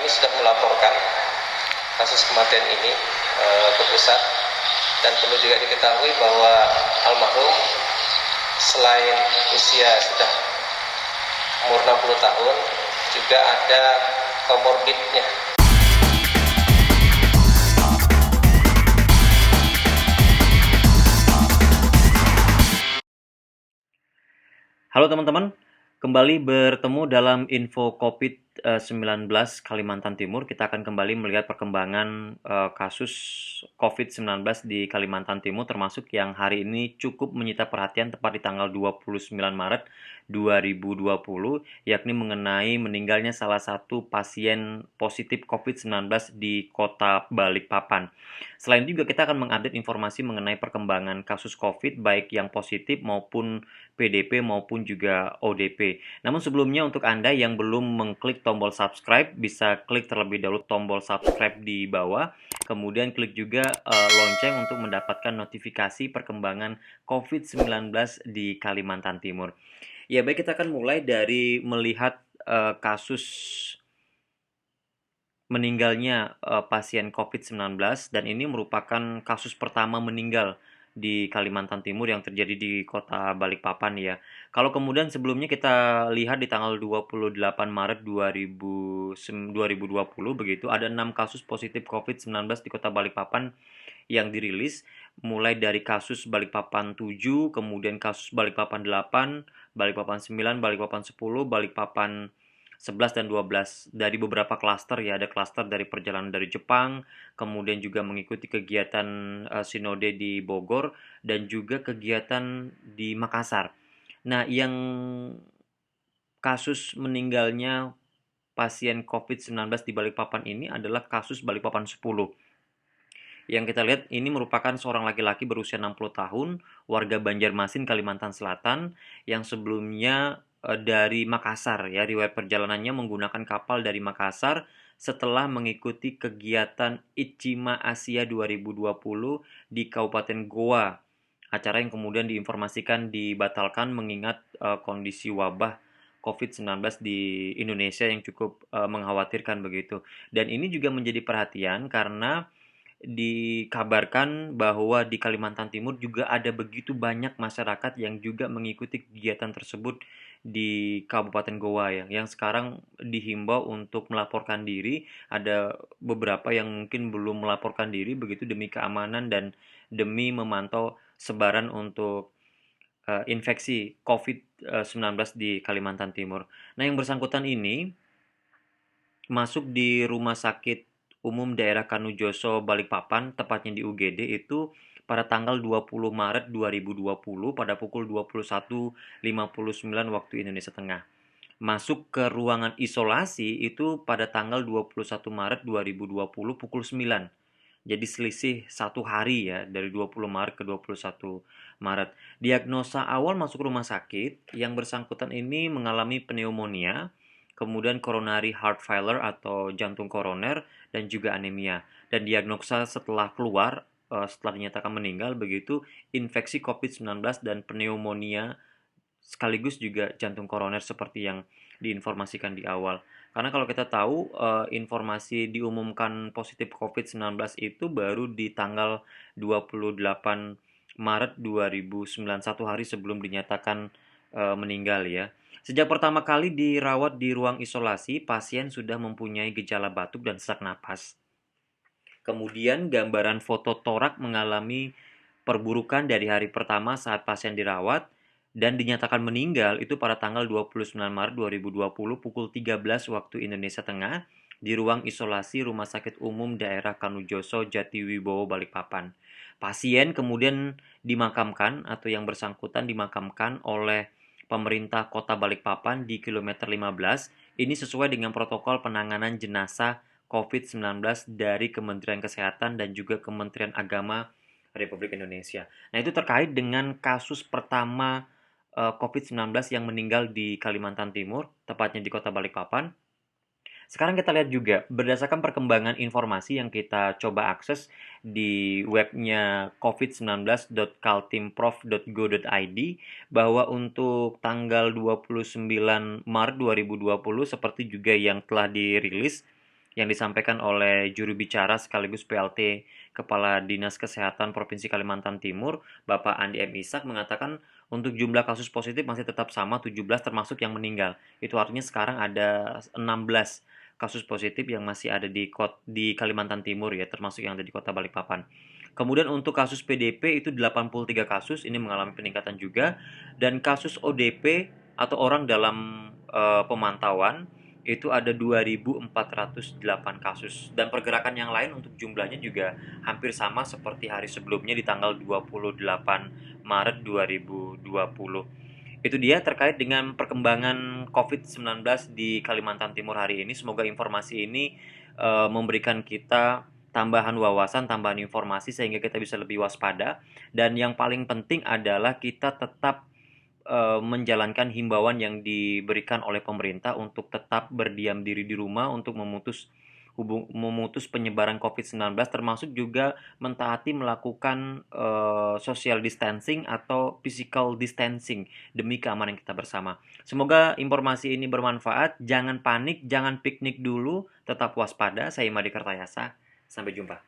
sudah melaporkan kasus kematian ini ke pusat, dan perlu juga diketahui bahwa almarhum selain usia sudah umur 60 tahun juga ada komorbidnya. Halo teman-teman, kembali bertemu dalam info COVID-19 Kalimantan Timur. Kita akan kembali melihat perkembangan kasus COVID-19 di Kalimantan Timur, termasuk yang hari ini cukup menyita perhatian tepat di tanggal 29 Maret 2020, yakni mengenai meninggalnya salah satu pasien positif COVID-19 di kota Balikpapan. Selain juga kita akan mengupdate informasi mengenai perkembangan kasus COVID, baik yang positif maupun PDP maupun juga ODP. Namun sebelumnya untuk Anda yang belum mengklik tombol subscribe, bisa klik terlebih dahulu tombol subscribe di bawah, kemudian klik juga lonceng untuk mendapatkan notifikasi perkembangan COVID-19 di Kalimantan Timur. Ya baik, kita akan mulai dari melihat kasus meninggalnya pasien COVID-19, dan ini merupakan kasus pertama meninggal di Kalimantan Timur yang terjadi di kota Balikpapan ya. Kalau kemudian sebelumnya kita lihat di tanggal 28 Maret 2020 begitu, ada 6 kasus positif COVID-19 di kota Balikpapan yang dirilis, mulai dari kasus Balikpapan 7, kemudian kasus Balikpapan 8, Balikpapan 9, Balikpapan 10, Balikpapan 11 dan 12 dari beberapa klaster ya. Ada klaster dari perjalanan dari Jepang, kemudian juga mengikuti kegiatan sinode di Bogor, dan juga kegiatan di Makassar. Nah, yang kasus meninggalnya pasien COVID-19 di Balikpapan ini adalah kasus Balikpapan 10. Yang kita lihat ini merupakan seorang laki-laki berusia 60 tahun, warga Banjarmasin, Kalimantan Selatan, yang sebelumnya dari Makassar ya. Riwayat perjalanannya menggunakan kapal dari Makassar setelah mengikuti kegiatan Ijtima Asia 2020 di Kabupaten Goa. Acara yang kemudian diinformasikan dibatalkan mengingat kondisi wabah COVID-19 di Indonesia yang cukup mengkhawatirkan begitu. Dan ini juga menjadi perhatian karena dikabarkan bahwa di Kalimantan Timur juga ada begitu banyak masyarakat yang juga mengikuti kegiatan tersebut di Kabupaten Goa ya, yang sekarang dihimbau untuk melaporkan diri. Ada beberapa yang mungkin belum melaporkan diri begitu demi keamanan dan demi memantau sebaran untuk infeksi COVID-19 di Kalimantan Timur. Nah, yang bersangkutan ini masuk di Rumah Sakit Umum Daerah Kanujoso Balikpapan, tepatnya di UGD itu pada tanggal 20 Maret 2020 pada pukul 21.59 waktu Indonesia Tengah. Masuk ke ruangan isolasi itu pada tanggal 21 Maret 2020 pukul 9. Jadi selisih 1 hari ya, dari 20 Maret ke 21 Maret. Diagnosa awal masuk rumah sakit, yang bersangkutan ini mengalami pneumonia, kemudian coronary heart failure atau jantung koroner, dan juga anemia. Dan diagnosa setelah keluar, setelah dinyatakan meninggal begitu, infeksi COVID-19 dan pneumonia sekaligus juga jantung koroner seperti yang diinformasikan di awal. Karena kalau kita tahu informasi diumumkan positif COVID-19 itu baru di tanggal 28 Maret 2009, 1 hari sebelum dinyatakan meninggal ya. Sejak pertama kali dirawat di ruang isolasi, pasien sudah mempunyai gejala batuk dan sesak napas. Kemudian gambaran foto torak mengalami perburukan dari hari pertama saat pasien dirawat, dan dinyatakan meninggal itu pada tanggal 29 Maret 2020 pukul 13 waktu Indonesia Tengah di ruang isolasi Rumah Sakit Umum Daerah Kanujoso Jatiwibowo Balikpapan. Pasien kemudian dimakamkan atau yang bersangkutan dimakamkan oleh pemerintah Kota Balikpapan di kilometer 15. Ini sesuai dengan protokol penanganan jenazah COVID-19 dari Kementerian Kesehatan dan juga Kementerian Agama Republik Indonesia. Nah, itu terkait dengan kasus pertama COVID-19 yang meninggal di Kalimantan Timur, tepatnya di Kota Balikpapan. Sekarang kita lihat juga, berdasarkan perkembangan informasi yang kita coba akses di webnya covid19.kaltimprof.go.id, bahwa untuk tanggal 29 Maret 2020, seperti juga yang telah dirilis, yang disampaikan oleh juru bicara sekaligus PLT Kepala Dinas Kesehatan Provinsi Kalimantan Timur, Bapak Andi M. Ishak mengatakan untuk jumlah kasus positif masih tetap sama 17 termasuk yang meninggal. Itu artinya sekarang ada 16 kasus positif yang masih ada di Kalimantan Timur ya, termasuk yang ada di Kota Balikpapan. Kemudian untuk kasus PDP itu 83 kasus, ini mengalami peningkatan juga. Dan kasus ODP atau orang dalam pemantauan itu ada 2.408 kasus. Dan pergerakan yang lain untuk jumlahnya juga hampir sama seperti hari sebelumnya di tanggal 28 Maret 2020. Itu dia terkait dengan perkembangan COVID-19 di Kalimantan Timur hari ini. Semoga informasi ini memberikan kita tambahan wawasan, tambahan informasi sehingga kita bisa lebih waspada. Dan yang paling penting adalah kita tetap menjalankan himbauan yang diberikan oleh pemerintah untuk tetap berdiam diri di rumah untuk memutus penyebaran COVID-19, termasuk juga mentaati melakukan social distancing atau physical distancing demi keamanan kita bersama. Semoga informasi ini bermanfaat. Jangan panik, jangan piknik dulu, tetap waspada. Saya Madi Kartayasa. Sampai jumpa.